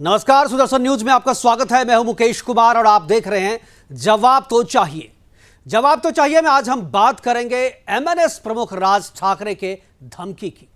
नमस्कार, सुदर्शन न्यूज में आपका स्वागत है। मैं हूं मुकेश कुमार और आप देख रहे हैं जवाब तो चाहिए। जवाब तो चाहिए में आज हम बात करेंगे एमएनएस प्रमुख राज ठाकरे के धमकी की।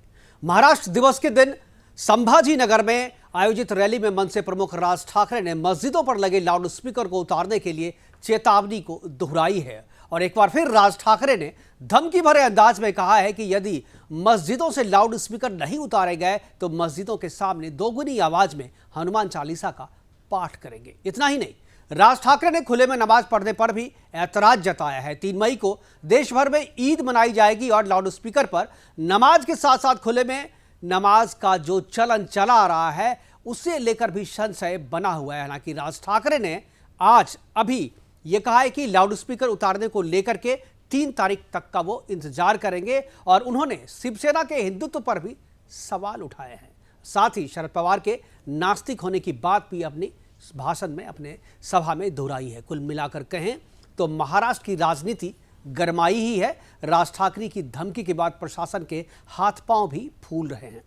महाराष्ट्र दिवस के दिन संभाजी नगर में आयोजित रैली में मंच से प्रमुख राज ठाकरे ने मस्जिदों पर लगे लाउड स्पीकर को उतारने के लिए चेतावनी को दोहराई है और एक बार फिर राज ठाकरे ने धमकी भरे अंदाज में कहा है कि यदि मस्जिदों से लाउड स्पीकर नहीं उतारे गए तो मस्जिदों के सामने दोगुनी आवाज में हनुमान चालीसा का पाठ करेंगे। इतना ही नहीं, राज ठाकरे ने खुले में नमाज पढ़ने पर भी ऐतराज जताया है। 3 मई को देश भर में ईद मनाई जाएगी और लाउड स्पीकर पर नमाज के साथ साथ खुले में नमाज का जो चलन चला आ रहा है उसे लेकर भी संशय बना हुआ है। हालांकि राज ठाकरे ने आज अभी यह कहा है कि लाउड स्पीकर उतारने को लेकर के 3 तारीख तक का वो इंतजार करेंगे और उन्होंने शिवसेना के हिंदुत्व पर भी सवाल उठाए हैं। साथ ही शरद पवार के नास्तिक होने की बात भी अपनी भाषण में, अपने सभा में दोहराई है। कुल मिलाकर कहें तो महाराष्ट्र की राजनीति गरमाई ही है। राज ठाकरे की धमकी के बाद प्रशासन के हाथ पांव भी फूल रहे हैं।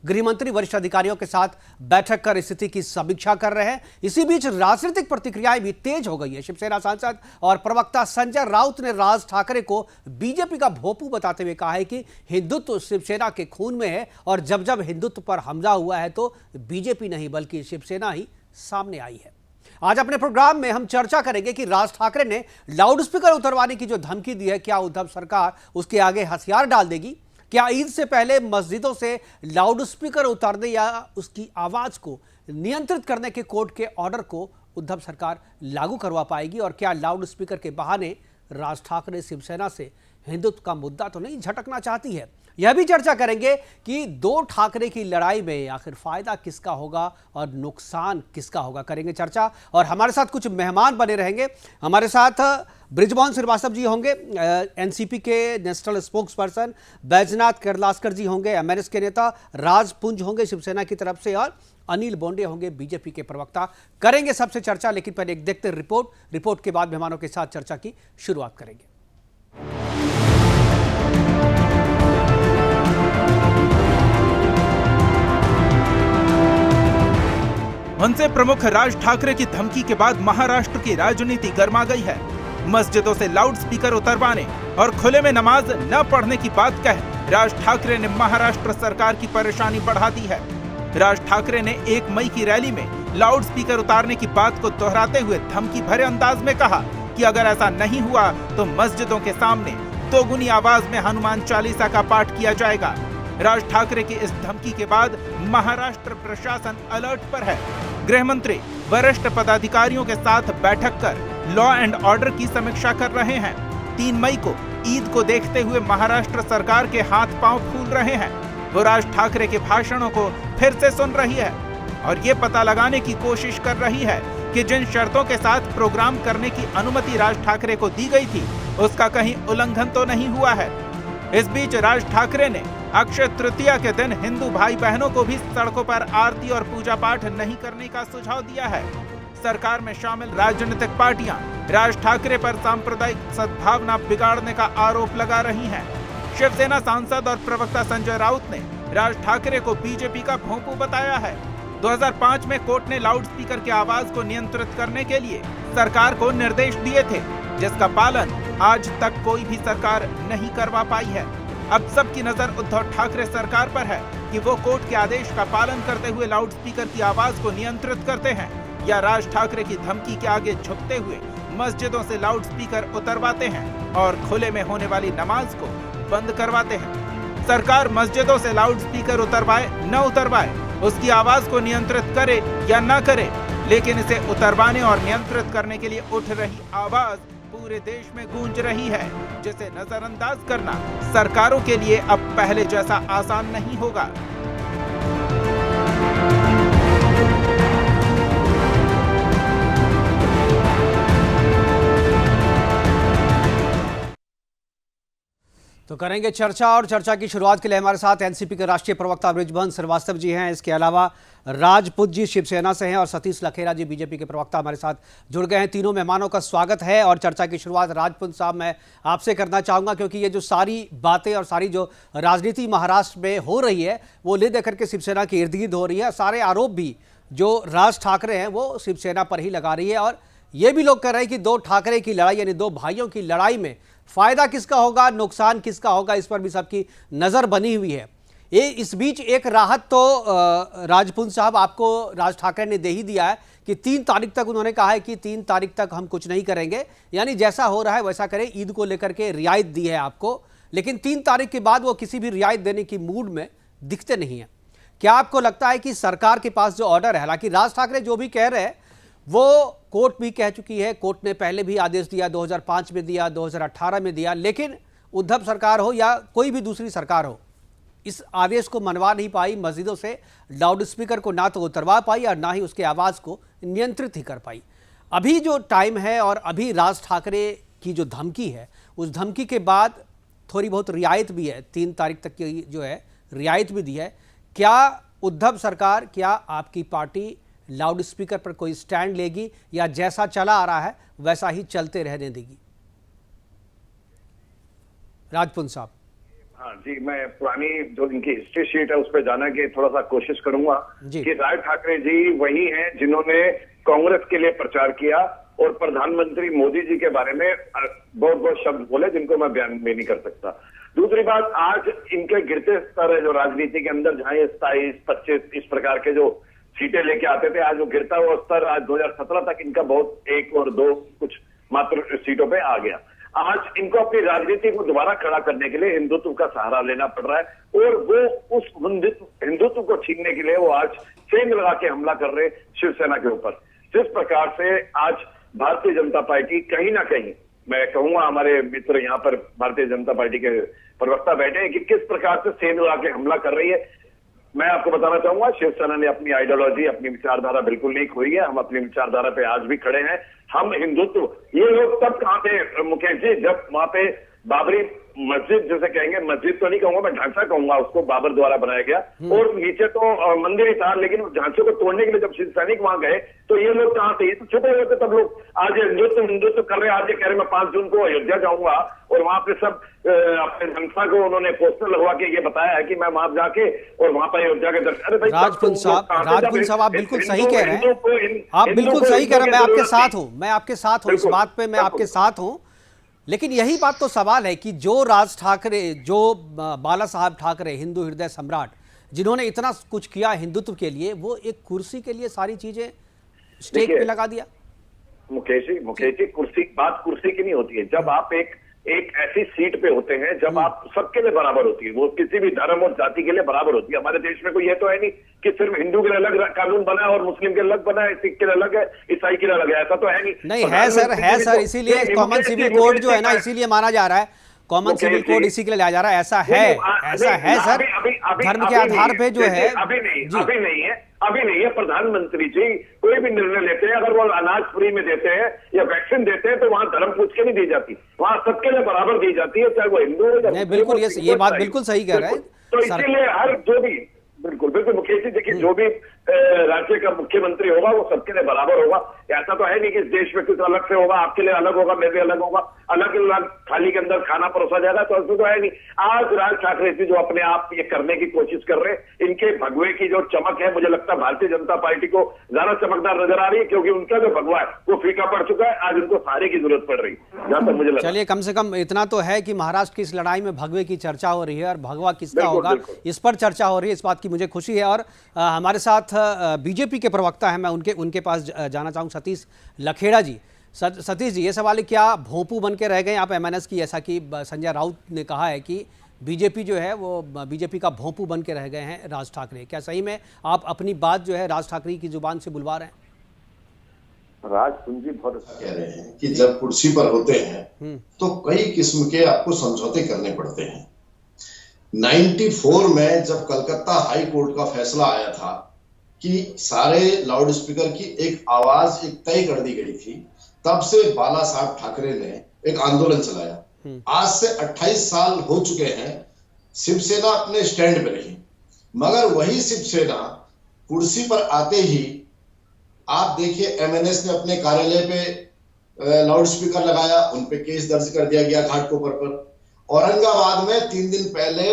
गृहमंत्री वरिष्ठ अधिकारियों के साथ बैठक कर स्थिति की समीक्षा कर रहे हैं। इसी बीच राजनीतिक प्रतिक्रियाएं भी तेज हो गई है। शिवसेना सांसद और प्रवक्ता संजय राउत ने राज ठाकरे को बीजेपी का भोंपू बताते हुए कहा है कि हिंदुत्व शिवसेना के खून में है और जब जब हिंदुत्व पर हमला हुआ है तो बीजेपी नहीं बल्कि शिवसेना ही सामने आई है। आज अपने प्रोग्राम में हम चर्चा करेंगे कि राज ठाकरे ने लाउड स्पीकर उतरवाने की जो धमकी दी है, क्या उद्धव सरकार उसके आगे हथियार डाल देगी? क्या ईद से पहले मस्जिदों से लाउड स्पीकर उतारने या उसकी आवाज को नियंत्रित करने के कोर्ट के ऑर्डर को उद्धव सरकार लागू करवा पाएगी? और क्या लाउड स्पीकर के बहाने राज ठाकरे शिवसेना से हिंदुत्व का मुद्दा तो नहीं झटकना चाहती है? यह भी चर्चा करेंगे कि 2 ठाकरे की लड़ाई में आखिर फायदा किसका होगा और नुकसान किसका होगा। करेंगे चर्चा और हमारे साथ कुछ मेहमान बने रहेंगे। हमारे साथ बृजमोहन श्रीवास्तव जी होंगे, एनसीपी के national spokesperson, Baijnath Kirloskar ji होंगे, एमएनएस के नेता, राज पुंज होंगे शिवसेना की तरफ से और अनिल बोंडे होंगे बीजेपी के प्रवक्ता। करेंगे सबसे चर्चा, लेकिन पहले एक देखते रिपोर्ट के बाद मेहमानों के साथ चर्चा की शुरुआत करेंगे। मनसे प्रमुख राज ठाकरे की धमकी के बाद महाराष्ट्र की राजनीति गर्मा गई है। मस्जिदों से लाउड स्पीकर उतरवाने और खुले में नमाज न पढ़ने की बात कह राज ठाकरे ने महाराष्ट्र सरकार की परेशानी बढ़ा दी है। राज ठाकरे ने 1 मई की रैली में लाउड स्पीकर उतारने की बात को दोहराते हुए धमकी भरे अंदाज में कहा कि अगर ऐसा नहीं हुआ तो मस्जिदों के सामने दोगुनी आवाज में हनुमान चालीसा का पाठ किया जाएगा। राज ठाकरे की इस धमकी के बाद महाराष्ट्र प्रशासन अलर्ट पर है। गृह मंत्री वरिष्ठ पदाधिकारियों के साथ बैठक कर लॉ एंड ऑर्डर की समीक्षा कर रहे हैं। 3 मई को ईद को देखते हुए महाराष्ट्र सरकार के हाथ पांव फूल रहे हैं। वो राज ठाकरे के भाषणों को फिर से सुन रही है और ये पता लगाने की कोशिश कर रही है कि जिन शर्तों के साथ प्रोग्राम करने की अनुमति राज ठाकरे को दी गई थी उसका कहीं उल्लंघन तो नहीं हुआ है। इस बीच राज ठाकरे ने अक्षय तृतीया के दिन हिंदू भाई बहनों को भी सड़कों पर आरती और पूजा पाठ नहीं करने का सुझाव दिया है। सरकार में शामिल राजनीतिक पार्टियां राज ठाकरे पर सांप्रदायिक सद्भावना बिगाड़ने का आरोप लगा रही हैं। शिवसेना सांसद और प्रवक्ता संजय राउत ने राज ठाकरे को बीजेपी का भोंपू बताया है। 2005 में कोर्ट ने लाउड स्पीकर की आवाज को नियंत्रित करने के लिए सरकार को निर्देश दिए थे, जिसका पालन आज तक कोई भी सरकार नहीं करवा पाई है। अब सबकी नजर उद्धव ठाकरे सरकार पर है कि वो कोर्ट के आदेश का पालन करते हुए लाउड स्पीकर की आवाज को नियंत्रित करते हैं या राज ठाकरे की धमकी के आगे झुकते हुए मस्जिदों से लाउड स्पीकर उतरवाते हैं और खुले में होने वाली नमाज को बंद करवाते हैं। सरकार मस्जिदों से लाउड स्पीकर उतरवाए न उतरवाए, उसकी आवाज को नियंत्रित करे या न करे, लेकिन इसे उतरवाने और नियंत्रित करने के लिए उठ रही आवाज पूरे देश में गूंज रही है, जिसे नजरअंदाज करना सरकारों के लिए अब पहले जैसा आसान नहीं होगा। तो करेंगे चर्चा और चर्चा की शुरुआत के लिए हमारे साथ एनसीपी के राष्ट्रीय प्रवक्ता बृजमोहन श्रीवास्तव जी हैं। इसके अलावा राजपूत जी शिवसेना से हैं और सतीश लखेरा जी बीजेपी के प्रवक्ता हमारे साथ जुड़ गए हैं। तीनों मेहमानों का स्वागत है और चर्चा की शुरुआत राजपूत साहब मैं आपसे करना चाहूँगा, क्योंकि ये जो सारी बातें और सारी जो राजनीति महाराष्ट्र में हो रही है वो ले देकर के शिवसेना के इर्द गिर्द हो रही है। सारे आरोप भी जो राज ठाकरे हैं वो शिवसेना पर ही लगा रही है। और ये भी लोग कह रहे हैं कि दो ठाकरे की लड़ाई यानी दो भाइयों की लड़ाई में फायदा किसका होगा, नुकसान किसका होगा, इस पर भी सबकी नजर बनी हुई है। ये इस बीच एक राहत तो राजपुंज साहब आपको राज ठाकरे ने दे ही दिया है कि 3 तारीख तक उन्होंने कहा है कि 3 तारीख तक हम कुछ नहीं करेंगे, यानी जैसा हो रहा है वैसा करें। ईद को लेकर के रियायत दी है आपको, लेकिन 3 तारीख के बाद वो किसी भी रियायत देने की मूड में दिखते नहीं है। क्या आपको लगता है कि सरकार के पास जो ऑर्डर है, हालांकि राज ठाकरे जो भी कह रहे हैं वो कोर्ट भी कह चुकी है, कोर्ट ने पहले भी आदेश दिया, 2005 में दिया, 2018 में दिया, लेकिन उद्धव सरकार हो या कोई भी दूसरी सरकार हो इस आदेश को मनवा नहीं पाई। मस्जिदों से लाउड स्पीकर को ना तो उतरवा पाई और ना ही उसके आवाज़ को नियंत्रित ही कर पाई। अभी जो टाइम है और अभी राज ठाकरे की जो धमकी है, उस धमकी के बाद थोड़ी बहुत रियायत भी है, 3 तारीख तक की जो है रियायत भी दी है। क्या उद्धव सरकार, क्या आपकी पार्टी लाउड स्पीकर पर कोई स्टैंड लेगी या जैसा चला आ रहा है वैसा ही चलते रहने देगी? राजपुंज साहब। हाँ जी, मैं पुरानी जो इनकी हिस्ट्री शीट है उस पर जाना की थोड़ा सा कोशिश करूंगा कि राज ठाकरे जी वही हैं जिन्होंने कांग्रेस के लिए प्रचार किया और प्रधानमंत्री मोदी जी के बारे में बहुत बहुत शब्द बोले जिनको मैं बयान में नहीं कर सकता। दूसरी बात, आज इनके गिरते स्तर है जो राजनीति के अंदर, जहां 27, 25 इस प्रकार के जो सीटें लेके आते थे, आज वो गिरता हुआ स्तर आज 2017 तक इनका बहुत 1 और 2 कुछ मात्र सीटों पे आ गया। आज इनको अपनी राजनीति को दोबारा खड़ा करने के लिए हिंदुत्व का सहारा लेना पड़ रहा है और वो उस हिंदुत्व को छीनने के लिए वो आज सेंध लगा के हमला कर रहे शिवसेना के ऊपर। जिस प्रकार से आज भारतीय जनता पार्टी कहीं ना कहीं, मैं कहूंगा हमारे मित्र यहाँ पर भारतीय जनता पार्टी के प्रवक्ता बैठे हैं कि किस प्रकार से सेंध लगा के हमला कर रही है। मैं आपको बताना चाहूंगा, शिवसेना ने अपनी आइडियोलॉजी, अपनी विचारधारा बिल्कुल नहीं खोई है। हम अपनी विचारधारा पे आज भी खड़े हैं। हम हिंदुत्व, ये लोग तब कहां थे मुकेश जी, जब वहां पे बाबरी मस्जिद जैसे कहेंगे, मस्जिद तो नहीं कहूंगा मैं, ढांचा कहूंगा उसको, बाबर द्वारा बनाया गया और नीचे तो मंदिर ही था, लेकिन उस ढांचे को तोड़ने के लिए जब शिव सैनिक वहां गए तो ये लोग कहां थे? ये तो छुपे हुए थे तब लोग। आज हिंदुत्व कर रहे हैं। आज ये कह रहे मैं 5 जून को अयोध्या जाऊंगा और वहां पे सब अपने जनता को उन्होंने पोस्टर लगवा के ये बताया है कि मैं वहां जाके और वहां पर अयोध्या के दर्शन। अरे भाई राजपुंज साहब, आप बिल्कुल सही कह रहे हैं, आप बिल्कुल सही कह रहे हैं। मैं आपके साथ हूं, मैं आपके साथ हूं, इस बात पे मैं आपके साथ हूं। लेकिन यही बात तो सवाल है कि जो राज ठाकरे, जो बाला साहब ठाकरे, हिंदू हृदय सम्राट, जिन्होंने इतना कुछ किया हिंदुत्व के लिए, वो एक कुर्सी के लिए सारी चीजें स्टेक पे लगा दिया। मुकेश जी, बात कुर्सी की नहीं होती है। जब आप एक ऐसी सीट पे होते हैं जब आप सबके लिए बराबर होती है, वो किसी भी धर्म और जाति के लिए बराबर होती है। हमारे देश में कोई ये तो है नहीं कि सिर्फ हिंदू के लिए अलग कानून बना है और मुस्लिम के अलग बना है, सिख के लिए अलग है, ईसाई के लिए अलग है, ऐसा तो है नहीं। है सर, इसीलिए कॉमन सिविल कोड जो है ना, इसीलिए माना जा रहा है, कॉमन सिविल कोड इसी के लिए लाया जा रहा है। ऐसा है सर, धर्म के आधार पे जो है। अभी नहीं है। प्रधानमंत्री जी कोई भी निर्णय लेते हैं, अगर वो अनाज फ्री में देते हैं या वैक्सीन देते हैं तो वहां धर्म पूछ के नहीं दी जाती, वहां सबके लिए बराबर दी जाती है, चाहे वो हिंदू हो या नहीं। बिल्कुल, ये बात बिल्कुल सही कह रहे हैं। तो इसीलिए हर जो भी बिल्कुल मुकेश जी, देखिए जो भी राज्य का मुख्यमंत्री होगा वो सबके लिए बराबर होगा। ऐसा तो है नहीं कि इस देश में कुछ अलग से होगा, आपके लिए अलग होगा, मेरे लिए अलग होगा, अलग अलग थाली के अंदर खाना परोसा जाएगा, तो ऐसा तो है नहीं। आज राज ठाकरे जी जो अपने आप ये करने की कोशिश कर रहे हैं, इनके भगवे की जो चमक है, मुझे लगता है भारतीय जनता पार्टी को ज्यादा चमकदार नजर आ रही है, क्योंकि उनका जो भगवा है वो फीका पड़ चुका है। आज उनको सहारे की जरूरत पड़ रही है, जहां तक मुझे लगता है। चलिए, कम से कम इतना तो है कि महाराष्ट्र की इस लड़ाई में भगवे की चर्चा हो रही है और भगवा किसका होगा इस पर चर्चा हो रही है, इस बात की मुझे खुशी है। और हमारे साथ बीजेपी के प्रवक्ता हैं, मैं उनके पास जाना चाहूँगा, सतीश लखेड़ा जी। सतीश जी, ये सवाल है, क्या भोंपू बन के रह गए आप एमएनएस की? ऐसा कि संजय राउत ने कहा है कि बीजेपी जो है वो बीजेपी का भोंपू बन के रह गए हैं राज ठाकरे। क्या सही में आप अपनी बात जो है राज ठाकरे की जुबान से बुलवा रहे हैं? राज पूंजी बहुत कह रहे हैं कि जब कुर्सी पर होते हैं तो कई किस्म के आपको समझौते करने पड़ते हैं। 94 में जब कलकत्ता हाई कोर्ट का फैसला आया था कि सारे लाउड स्पीकर की एक आवाज एक तय कर दी गई थी, तब से बाला साहब ठाकरे ने एक आंदोलन चलाया। आज से 28 साल हो चुके हैं, शिवसेना अपने स्टैंड पे रही, मगर वही शिवसेना कुर्सी पर आते ही आप देखिए एमएनएस ने अपने कार्यालय पे लाउड स्पीकर लगाया, उन पे केस दर्ज कर दिया गया घाटकोपर पर। औरंगाबाद में 3 दिन पहले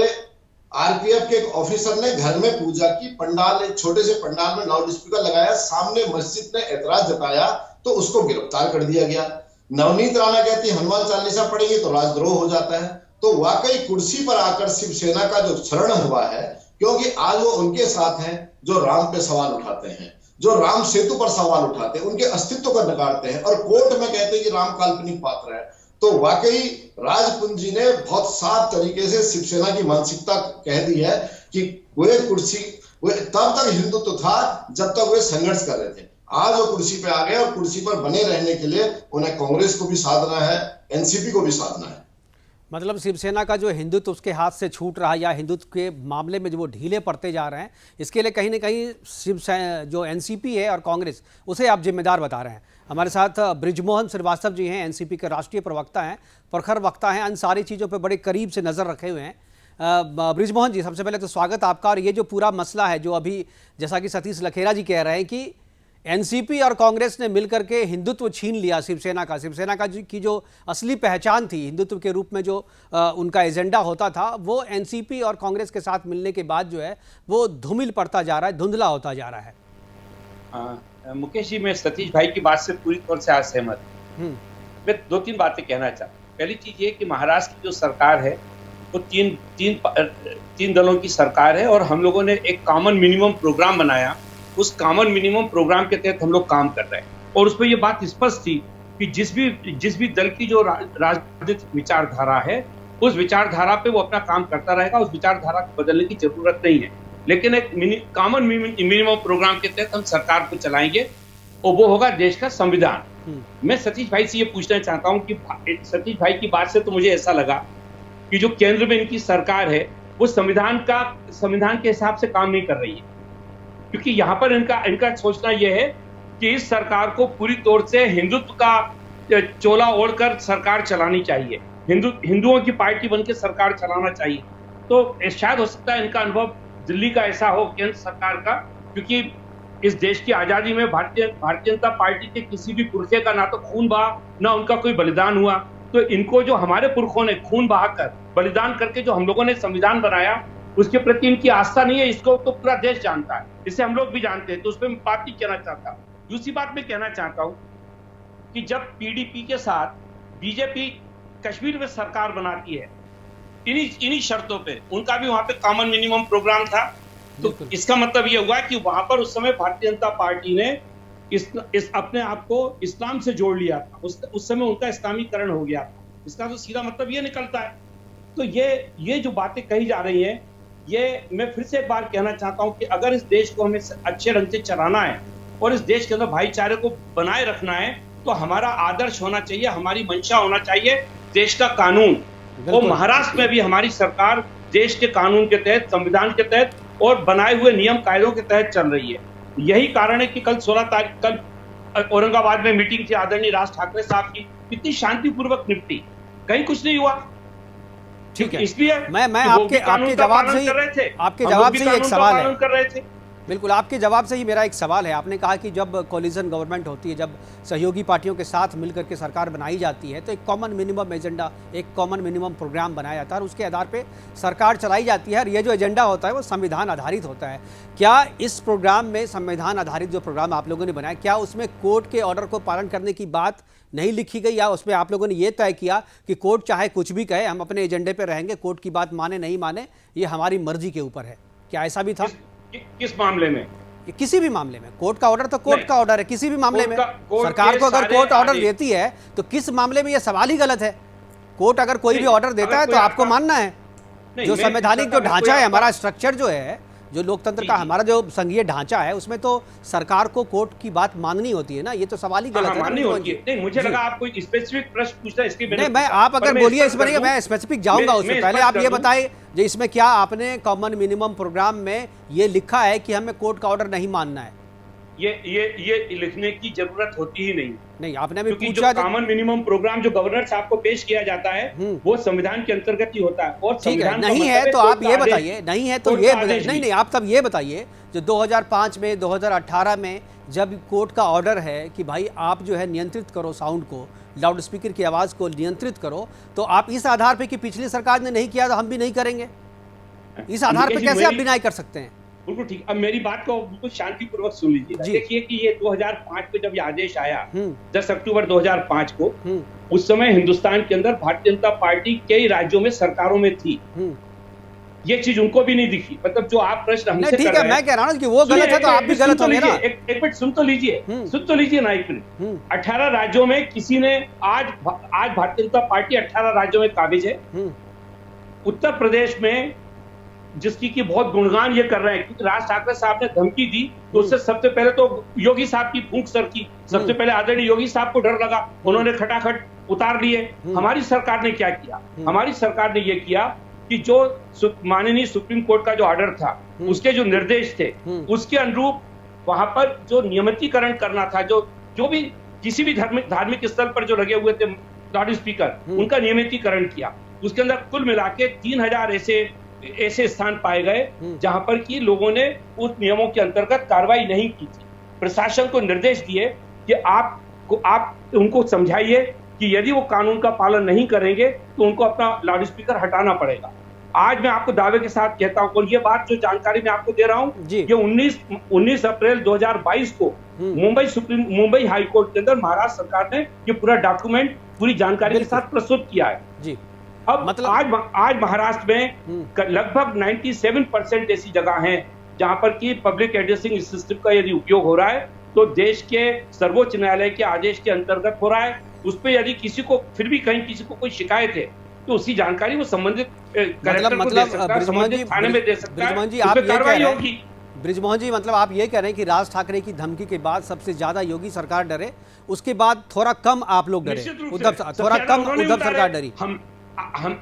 आरपीएफ के एक ऑफिसर ने घर में पूजा की, पंडाल, एक छोटे से पंडाल में लाउड स्पीकर लगाया, सामने मस्जिद ने ऐतराज जताया तो उसको गिरफ्तार कर दिया गया। नवनीत राणा कहती हनुमान चालीसा पढ़ेंगे तो राजद्रोह हो जाता है। तो वाकई कुर्सी पर आकर शिवसेना का जो क्षरण हुआ है, क्योंकि आज वो उनके साथ हैं जो राम पे सवाल उठाते हैं, जो राम सेतु पर सवाल उठाते हैं, उनके अस्तित्व को नकारते हैं और कोर्ट में कहते हैं कि राम काल्पनिक पात्र है। तो वाकई राजपुंज जी ने बहुत साफ तरीके से शिवसेना की मानसिकता कह दी है कि वे तब तक हिंदुत्व था जब तक वे संघर्ष कर रहे थे। आज वो कुर्सी पे आ गए और कुर्सी पर बने रहने के लिए उन्हें कांग्रेस को भी साधना है, एनसीपी को भी साधना है। मतलब शिवसेना का जो हिंदुत्व उसके हाथ से छूट रहा है या हिंदुत्व के मामले में जो वो ढीले पड़ते जा रहे हैं, इसके लिए कहीं ना कहीं शिवसेना जो एनसीपी है और कांग्रेस, उसे आप जिम्मेदार बता रहे हैं। हमारे साथ बृजमोहन श्रीवास्तव जी हैं, एनसीपी के राष्ट्रीय प्रवक्ता हैं, प्रखर वक्ता हैं, इन सारी चीज़ों पर बड़े करीब से नज़र रखे हुए हैं। बृजमोहन जी, सबसे पहले तो स्वागत आपका। और ये जो पूरा मसला है जो अभी जैसा कि सतीश लखेरा जी कह रहे हैं कि एनसीपी और कांग्रेस ने मिलकर के हिंदुत्व छीन लिया शिवसेना का की जो असली पहचान थी हिंदुत्व के रूप में, जो उनका एजेंडा होता था, वो एनसीपी और कांग्रेस के साथ मिलने के बाद जो है वो धूमिल पड़ता जा रहा है, धुंधला होता जा रहा है। मुकेश जी, मैं सतीश भाई की बात से पूरी तौर से असहमत हूं। मैं 2-3 बातें कहना चाहता हूँ। पहली चीज ये कि महाराष्ट्र की जो सरकार है वो तीन दलों की सरकार है और हम लोगों ने एक कॉमन मिनिमम प्रोग्राम बनाया। उस कॉमन मिनिमम प्रोग्राम के तहत हम लोग काम कर रहे हैं और उस पर यह बात स्पष्ट थी कि जिस भी दल की जो राजनीतिक विचारधारा है, उस विचारधारा पे वो अपना काम करता रहेगा, उस विचारधारा को बदलने की जरूरत नहीं है। लेकिन एक कॉमन मिनिमम प्रोग्राम के तहत हम सरकार को चलाएंगे और वो होगा देश का संविधान। मैं सतीश भाई से ये पूछना चाहता हूँ कि सतीश भाई की बात से तो मुझे ऐसा लगा कि जो केंद्र में इनकी सरकार है वो संविधान के हिसाब से काम नहीं कर रही है, क्योंकि यहाँ पर इनका सोचना यह है कि इस सरकार को पूरी तौर से हिंदुत्व का चोला ओढ़कर सरकार चलानी चाहिए, हिंदुओं की पार्टी बनकर सरकार चलाना चाहिए। तो शायद हो सकता है इनका अनुभव दिल्ली का ऐसा हो, केंद्र सरकार का, क्योंकि इस देश की आजादी में भारतीय जनता पार्टी के किसी भी पुरखे का ना तो खून बहा, ना उनका कोई बलिदान हुआ। तो इनको जो हमारे पुरखों ने खून बहाकर, बलिदान करके जो हम लोगों ने संविधान बनाया, उसके प्रति इनकी आस्था नहीं है। इसको तो पूरा देश जानता है, इसे हम लोग भी जानते हैं, तो उस पर मैं बात नहीं कहना चाहता। दूसरी बात मैं कहना चाहता हूं कि जब पीडीपी के साथ बीजेपी कश्मीर में सरकार बनाती है इन्हीं शर्तों पे, उनका भी वहां पे कॉमन मिनिमम प्रोग्राम था, तो इसका मतलब यह हुआ कि वहां पर उस समय भारतीय जनता पार्टी ने इस अपने आप को इस्लाम से जोड़ लिया था। उस समय उनका इस्लामीकरण हो गया था। इसका तो सीधा मतलब ये निकलता है। तो ये जो बातें कही जा रही है, ये मैं फिर से एक बार कहना चाहता हूं कि अगर इस देश को हमें अच्छे ढंग से चलाना है और इस देश के अंदर भाईचारे को बनाए रखना है, तो हमारा आदर्श होना चाहिए, हमारी मंशा होना चाहिए देश का कानून। और महाराष्ट्र में भी हमारी सरकार देश के कानून के तहत, संविधान के तहत और बनाए हुए नियम कायदों के तहत चल रही है। यही कारण है कि कल 16 तारीख कल औरंगाबाद में मीटिंग थी आदरणीय राज ठाकरे साहब की, कितनी शांतिपूर्वक निपटी, कहीं कुछ नहीं हुआ। ठीक है, इसलिए मैं आपके जवाब से ही एक सवाल है, कर रहे थे। बिल्कुल आपके जवाब से ही मेरा एक सवाल है। आपने कहा कि जब कोलिजन गवर्नमेंट होती है, जब सहयोगी पार्टियों के साथ मिलकर के सरकार बनाई जाती है, तो एक कॉमन मिनिमम एजेंडा, एक कॉमन मिनिमम प्रोग्राम बनाया जाता है और उसके आधार पे सरकार चलाई जाती है। और ये जो एजेंडा होता है वो संविधान आधारित होता है। क्या इस प्रोग्राम में, संविधान आधारित जो प्रोग्राम आप लोगों ने बनाया, क्या उसमें कोर्ट के ऑर्डर को पालन करने की बात नहीं लिखी गई, या उसमें आप लोगों ने ये तय किया कि कोर्ट चाहे कुछ भी कहे, हम अपने एजेंडे पे रहेंगे, कोर्ट की बात माने नहीं माने ये हमारी मर्जी के ऊपर है? क्या ऐसा भी था? किस मामले में? किसी भी मामले में। कोर्ट का ऑर्डर तो कोर्ट का ऑर्डर है, किसी भी मामले में सरकार को अगर कोर्ट ऑर्डर देती है तो किस मामले में यह सवाल ही गलत है। कोर्ट अगर कोई भी ऑर्डर देता है तो आपको मानना है। जो संवैधानिक जो ढांचा है, हमारा स्ट्रक्चर जो है, जो लोकतंत्र का हमारा जो संघीय ढांचा है, उसमें तो सरकार को कोर्ट की बात माननी होती है ना। ये तो सवाल ही गलत है। माननी होती है। नहीं, मुझे लगा आप कोई स्पेसिफिक प्रश्न पूछना है इसके नहीं, मैं आप अगर बोलिए इस पर, मैं स्पेसिफिक जाऊंगा उससे पहले आप ये बताइए जो इसमें क्या आपने कॉमन मिनिमम प्रोग्राम में ये लिखा है कि हमें कोर्ट का ऑर्डर नहीं मानना है? ये लिखने की जरूरत होती ही नहीं। आपने भी पूछा, जो कॉमन मिनिमम प्रोग्राम जो गवर्नर साहब को पेश किया जाता है वो संविधान के अंतर्गत ही होता है। और संविधान नहीं है तो आप ये बताइए, नहीं है तो ये नहीं, आप तब ये बताइए जो 2005 में, 2018 में जब कोर्ट का ऑर्डर है कि भाई आप जो है नियंत्रित करो साउंड को, लाउड स्पीकर की आवाज को नियंत्रित करो, तो आप इस आधार पे कि पिछली सरकार ने नहीं किया तो हम भी नहीं करेंगे, इस आधार पर कैसे आप डिनाई कर सकते हैं? बिल्कुल ठीक। अब मेरी बात को बिल्कुल शांतिपूर्वक सुन लीजिए। देखिए कि ये 2005 को जब ये आदेश आया, 10 अक्टूबर 2005 को, उस समय हिंदुस्तान के अंदर भारतीय जनता पार्टी कई राज्यों में सरकारों में थी। ये चीज उनको भी नहीं दिखी। मतलब जो आप प्रश्न हमसे ठीक है, मैं कह रहा हूँ कि वो गलत है तो आप भी गलत होंगे ना। एक मिनट सुन तो लीजिए ना एक मिनट। 18 राज्यों में किसी ने आज भारतीय जनता पार्टी 18 राज्यों में काबिज है। उत्तर प्रदेश में जिसकी की बहुत गुणगान ये कर रहे हैं, क्योंकि राज ठाकरे साहब ने धमकी दी तो उससे सबसे पहले तो योगी साहब की फूंक सरकी। सबसे पहले आदरणीय योगी साहब को डर लगा, उन्होंने खटाखट उतार लिए। हमारी सरकार ने क्या किया? हमारी सरकार ने ये किया कि जो माननीय सुप्रीम कोर्ट का जो ऑर्डर था, उसके जो निर्देश थे, उसके अनुरूप वहां पर जो नियमितीकरण करना था, जो भी किसी भी धार्मिक स्थल पर जो लगे हुए थे लाउड स्पीकर, उनका नियमितीकरण किया। उसके अंदर कुल मिला के 3000 ऐसे स्थान पाए गए जहां पर कि लोगों ने उस नियमों के अंतर्गत कार्रवाई नहीं की थी। प्रशासन को निर्देश दिए कि आप उनको समझाइए कि यदि वो कानून का पालन नहीं करेंगे तो उनको अपना लाउड स्पीकर हटाना पड़ेगा। आज मैं आपको दावे के साथ कहता हूं, और ये बात जो जानकारी मैं आपको दे रहा हूं, ये 19 अप्रैल 2022 को मुंबई हाई कोर्ट के अंदर महाराष्ट्र सरकार ने ये पूरा डॉक्यूमेंट पूरी जानकारी के साथ प्रस्तुत किया है जी। अब मतलब आज महाराष्ट्र में लगभग 97% ऐसी जगह हैं जहां पर कि पब्लिक एड्रेसिंग सिस्टम का यदि उपयोग हो रहा है तो देश के सर्वोच्च न्यायालय के आदेश के अंतर्गत हो रहा है। उस पर यदि किसी को फिर भी कहीं किसी को कोई शिकायत है तो उसकी जानकारी वो संबंधित कलेक्टर को दे सकता है, संबंधित थाने में दे सकता है, उस पर कार्रवाई होगी। बृजमोहन जी, मतलब आप ये कह रहे हैं कि राज ठाकरे की धमकी के बाद सबसे ज्यादा योगी सरकार डरे, उसके बाद थोड़ा कम आप लोग डरे, उद्धव सरकार डरी।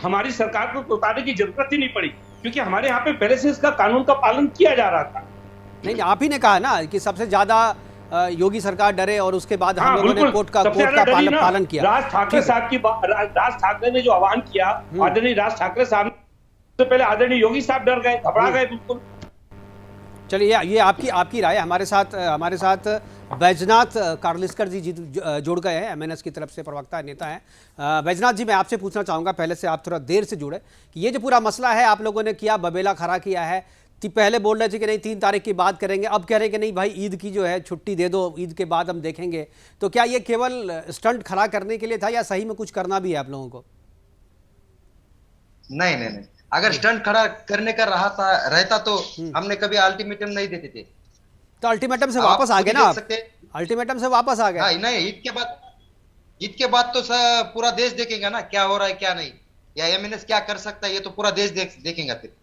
हमारी सरकार को उतारने की जरूरत ही नहीं पड़ी, क्योंकि हमारे यहाँ पे पहले से इसका कानून का पालन किया जा रहा था। नहीं, आप ही ने कहा ना कि सबसे ज्यादा योगी सरकार डरे और उसके बाद हम लोगों ने कोर्ट का पालन किया। राज ठाकरे ने जो आह्वान किया, आदरणीय राज ठाकरे साहब से पहले आदरणीय योगी साहब डर गए, घबरा गए बिल्कुल। चलिए, ये आपकी राय। हमारे साथ बैजनाथ कार्लिस्कर जी जुड़ गए हैं, एमएनएस की तरफ से प्रवक्ता नेता हैं। बैजनाथ जी, मैं आपसे पूछना चाहूँगा, पहले से आप थोड़ा देर से जुड़े, कि ये जो पूरा मसला है आप लोगों ने किया, बबेला खड़ा किया है, पहले बोल रहे थे कि नहीं 3 तारीख की बात करेंगे, अब कह रहे हैं कि नहीं भाई ईद की जो है छुट्टी दे दो, ईद के बाद हम देखेंगे। तो क्या ये केवल स्टंट खड़ा करने के लिए था या सही में कुछ करना भी है आप लोगों को? नहीं, अगर स्टंट खड़ा करने का रहता तो हमने कभी अल्टीमेटम नहीं देते थे। तो अल्टीमेटम से वापस आ गए ना आप? अल्टीमेटम से वापस आ गए? नहीं, ईद के बाद तो पूरा देश देखेगा ना क्या हो रहा है क्या नहीं, या एमएनएस क्या कर सकता है, ये तो पूरा देश देखेगा फिर।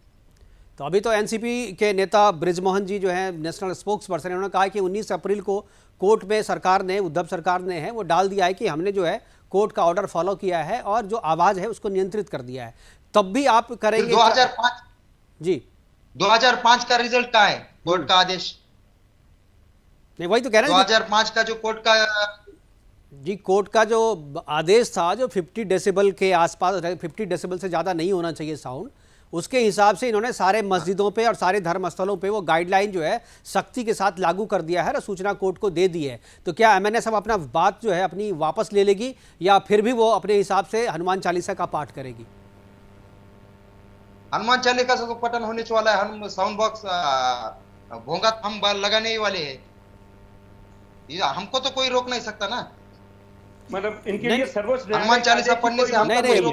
तो अभी तो एनसीपी के नेता बृजमोहन जी जो हैं नेशनल स्पोक्स पर्सन, उन्होंने कहा कि 19 अप्रैल को कोर्ट में सरकार ने, उद्धव सरकार ने है वो डाल दिया है कि हमने जो है कोर्ट का ऑर्डर फॉलो किया है और जो आवाज है उसको नियंत्रित कर दिया है। तब भी आप करेंगे? 2005 जी, 2005 का रिजल्ट कहाँ है? कोर्ट का आदेश नहीं, वही तो कह रहे हैं 2005 का जो कोर्ट का कोर्ट का जो आदेश था, जो 50 डेसिबल के आसपास, 50 डेसिबल से ज्यादा नहीं होना चाहिए साउंड, उसके हिसाब से इन्होंने सारे मस्जिदों पे और सारे धर्मस्थलों पे वो गाइडलाइन जो है सख्ती के साथ लागू कर दिया है और सूचना कोर्ट को दे दी है। तो क्या एमएनएस अब अपना बात जो है अपनी वापस ले लेगी या फिर भी वो अपने हिसाब से हनुमान चालीसा का पाठ करेगी? हनुमान चालीसा का पठन होने वाला है, हम साउंड बॉक्स भोंगा हम लगाने ही वाले हैं, हमको तो कोई रोक नहीं सकता ना। मतलब इनके लिए सर्वोच्च हनुमान चालीसा पढ़ने से नहीं,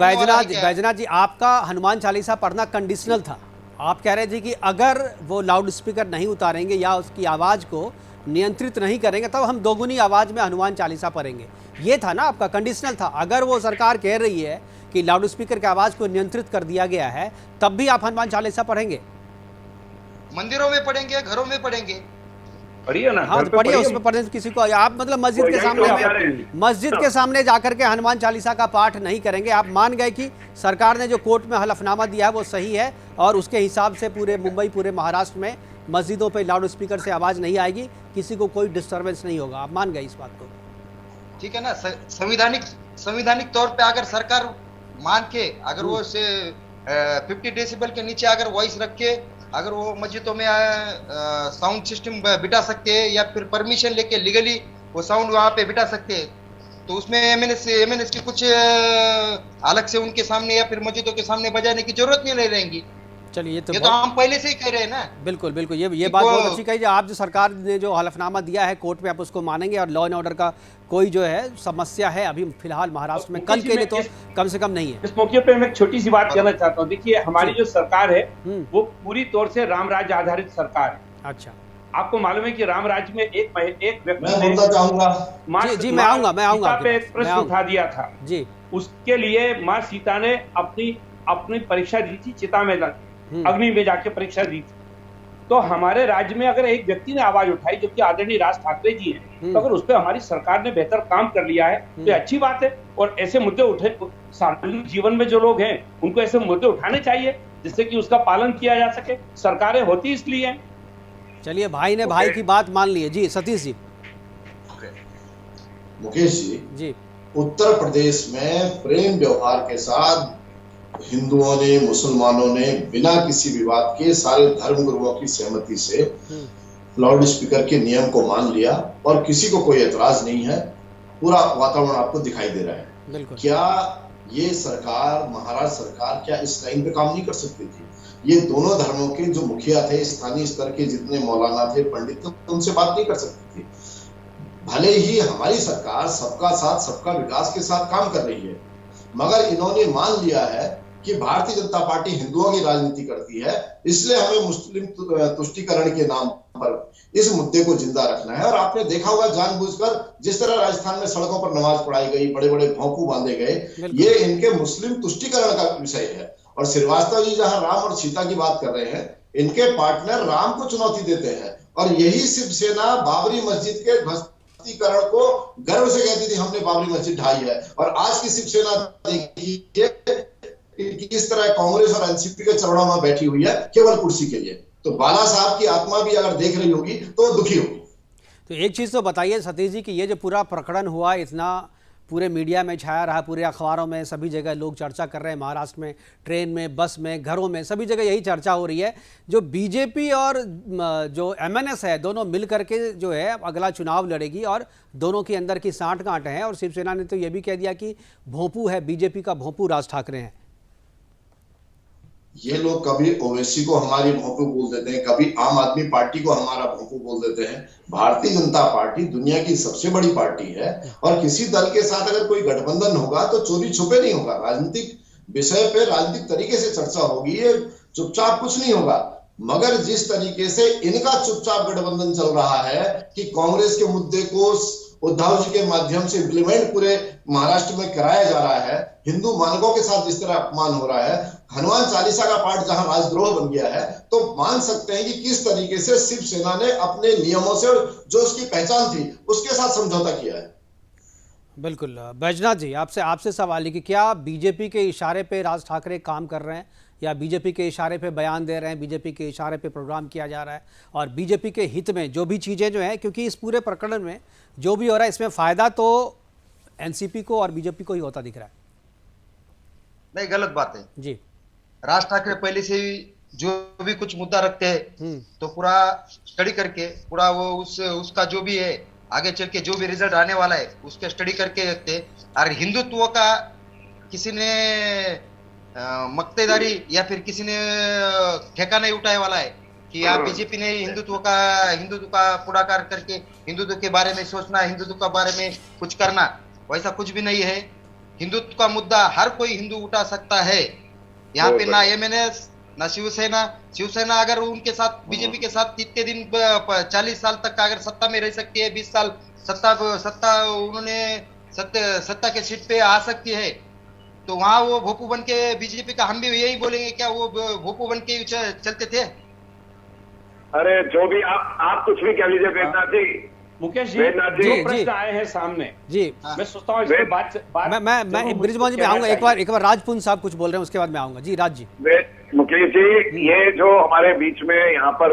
बैजनाथ जी, आपका हनुमान चालीसा पढ़ना कंडीशनल था। आप कह रहे थे कि अगर वो लाउड स्पीकर नहीं उतारेंगे या उसकी आवाज को नियंत्रित नहीं करेंगे तब हम दोगुनी आवाज में हनुमान चालीसा पढ़ेंगे, ये था ना आपका कंडीशनल था। अगर वो सरकार कह रही है कि लाउड स्पीकर की आवाज को नियंत्रित कर दिया गया है तब भी आप हनुमान चालीसा पढ़ेंगे? मंदिरों में पढ़ेंगे, घरों में पढ़ेंगे, पढ़िए ना। हाँ, पढ़िए, उसमें पढ़ने किसी को आप मतलब मस्जिद के सामने जाकर के हनुमान चालीसा का पाठ नहीं करेंगे। आप मान गए कि सरकार ने जो कोर्ट में हलफनामा दिया है वो सही है और उसके हिसाब से पूरे मुंबई, पूरे महाराष्ट्र में मस्जिदों पे लाउड स्पीकर से आवाज नहीं आएगी, किसी को कोई डिस्टर्बेंस नहीं होगा। आप मान गए इस बात को? ठीक है ना। संवैधानिक तौर पे अगर सरकार मान के अगर वो 50 डेसिबल के नीचे अगर वॉइस रखे, अगर वो मस्जिदों में साउंड सिस्टम बिठा सकते हैं या फिर परमिशन लेके लीगली वो साउंड वहां पे बिठा सकते हैं, तो उसमें एमएनएस की कुछ अलग से उनके सामने या फिर मस्जिदों के सामने बजाने की जरूरत नहीं रहेगी। चलिए, ये तो हम पहले से ही कह रहे हैं ना। बिल्कुल बिल्कुल, ये बात बहुत अच्छी कही। आप जो सरकार ने जो हलफनामा दिया है कोर्ट में, आप उसको मानेंगे और लॉ एंड ऑर्डर का कोई जो है समस्या है अभी फिलहाल महाराष्ट्र में, कल के लिए तो कम से कम नहीं है। इस मौके पे मैं एक छोटी सी बात कहना चाहता हूँ। देखिए, हमारी जो सरकार है वो पूरी तौर से राम राज्य आधारित सरकार है। अच्छा, आपको मालूम है कि राम राज्य में एक व्यक्ति मैं बोलना चाहूंगा जी मैं आऊंगा पे एक प्रश्न उठा दिया था जी। उसके लिए माँ सीता ने अपनी परीक्षा दी थी, चिता में अग्नि में जाके परीक्षा दी थी। तो हमारे राज्य में अगर एक व्यक्ति ने आवाज उठाई, जो कि आदरणीय राज ठाकरे जी हैं, तो अगर उस पर हमारी सरकार ने बेहतर काम कर लिया है तो ये अच्छी बात है। और ऐसे मुद्दे उठे, सार्वजनिक जीवन में जो लोग हैं उनको ऐसे मुद्दे उठाने चाहिए जिससे कि उसका पालन किया जा सके। सरकारें होती इसलिए हैं। चलिए, भाई ने भाई की बात मान ली है जी। सतीश जी। मुकेश जी, उत्तर प्रदेश में प्रेम व्यवहार के साथ हिंदुओं ने, मुसलमानों ने बिना किसी विवाद के सारे धर्मगुरुओं की सहमति से लाउड स्पीकर के नियम को मान लिया और किसी को कोई एतराज नहीं है। पूरा वातावरण आपको दिखाई दे रहा है। क्या ये सरकार, महाराष्ट्र सरकार, क्या इस लाइन पे काम नहीं कर सकती थी? ये दोनों धर्मों के जो मुखिया थे, स्थानीय स्तर के जितने मौलाना थे, पंडित थे, उनसे बात नहीं कर सकती थी? भले ही हमारी सरकार सबका साथ सबका विकास के साथ काम कर रही है, मगर इन्होंने मान लिया है कि भारतीय जनता पार्टी हिंदुओं की राजनीति करती है, इसलिए हमें मुस्लिम तुष्टीकरण के नाम पर इस मुद्दे को जिंदा रखना है। और आपने देखा होगा जानबूझकर जिस तरह राजस्थान में सड़कों पर नमाज पढ़ाई गई, बड़े बड़े भोंपू बांधे गए, ये इनके मुस्लिम तुष्टीकरण का विषय है। और श्रीवास्तव जी जहां राम और सीता की बात कर रहे हैं, इनके पार्टनर राम को चुनौती देते हैं। और यही शिवसेना बाबरी मस्जिद के ध्वस्तीकरण को गर्व से कहती थी हमने बाबरी मस्जिद ढाई है। और आज की शिवसेना देखिए किस तरह कांग्रेस और एनसीपी के चरणों में बैठी हुई है केवल कुर्सी के लिए। तो बाला साहब की आत्मा भी अगर देख रही होगी तो दुखी होगी। तो एक चीज तो बताइए सतीश जी कि ये जो पूरा प्रकरण हुआ, इतना पूरे मीडिया में छाया रहा, पूरे अखबारों में, सभी जगह लोग चर्चा कर रहे हैं, महाराष्ट्र में ट्रेन में, बस में, घरों में, सभी जगह यही चर्चा हो रही है। जो बीजेपी और जो एमएनएस है, दोनों मिल करके जो है अगला चुनाव लड़ेगी और दोनों के अंदर की सांठ-गांठ है। और शिवसेना ने तो ये भी कह दिया कि भोंपू है, बीजेपी का भोंपू राज ठाकरे हैं। ये लोग कभी ओवैसी को हमारी भोंपू बोल देते हैं, कभी आम आदमी पार्टी को हमारा भोंपू बोल देते हैं। भारतीय जनता पार्टी दुनिया की सबसे बड़ी पार्टी है और किसी दल के साथ अगर कोई गठबंधन होगा तो चोरी छुपे नहीं होगा, राजनीतिक विषय पे राजनीतिक तरीके से चर्चा होगी, ये चुपचाप कुछ नहीं होगा। मगर जिस तरीके से इनका चुपचाप गठबंधन चल रहा है कि कांग्रेस के मुद्दे को उद्धव जी के माध्यम से इम्प्लीमेंट पूरे महाराष्ट्र में कराया जा रहा है, हिंदू मानकों के साथ जिस तरह अपमान हो रहा है, हनुमान चालीसा का पाठ जहां राजद्रोह बन गया है, तो मान सकते हैं कि किस तरीके से शिवसेना ने अपने नियमों से जो उसकी पहचान थी उसके साथ समझौता किया है। बिल्कुल। बैजनाथ जी, आपसे सवाल है कि क्या बीजेपी के इशारे पे राज ठाकरे काम कर रहे हैं या बीजेपी के इशारे पे बयान दे रहे हैं, बीजेपी के इशारे पे प्रोग्राम किया जा रहा है और बीजेपी के हित में जो भी चीज़ें जो हैं, क्योंकि इस पूरे प्रकरण में जो भी हो रहा है इसमें फ़ायदा तो एनसीपी को और बीजेपी को ही होता दिख रहा है। नहीं, गलत बात है जी। राज ठाकरे पहले से ही जो भी कुछ मुद्दा रखते हैं तो पूरा स्टडी करके, पूरा वो उसका जो भी है आगे चल के जो भी रिजल्ट आने वाला है उसके स्टडी करके रखते। और हिंदुत्व का किसी ने मक्तेदारी या फिर किसी ने ठेका नहीं उठाने वाला है कि आप बीजेपी ने हिंदुत्व का पुढाकार करके हिंदुत्व के बारे में सोचना, हिंदुत्व के बारे में कुछ करना, वैसा कुछ भी नहीं है। हिंदुत्व का मुद्दा हर कोई हिंदू उठा सकता है। यहाँ पे ना एमएनएस ना शिवसेना अगर उनके साथ बीजेपी के साथ इतने दिन 40 साल तक अगर सत्ता में रह सकती है, 20 साल सत्ता उन्होंने सत्ता के सीट पे आ सकती है, तो वहां वो भोपू बन के बीजेपी का हम भी यही बोलेंगे क्या वो भोपू बन के चलते थे? अरे जो भी आप कुछ भी कह लीजिए बैजनाथ जी। मुकेश जी, जो प्रश्न आए हैं सामने जी, मैं सोचता हूँ मैं ब्रिजमोहन जी में आऊंगा। एक बार राजपुंज साहब कुछ बोल रहे हैं, उसके बाद मैं आऊंगा। जी राज जी। मुकेश जी, ये जो हमारे बीच में यहाँ पर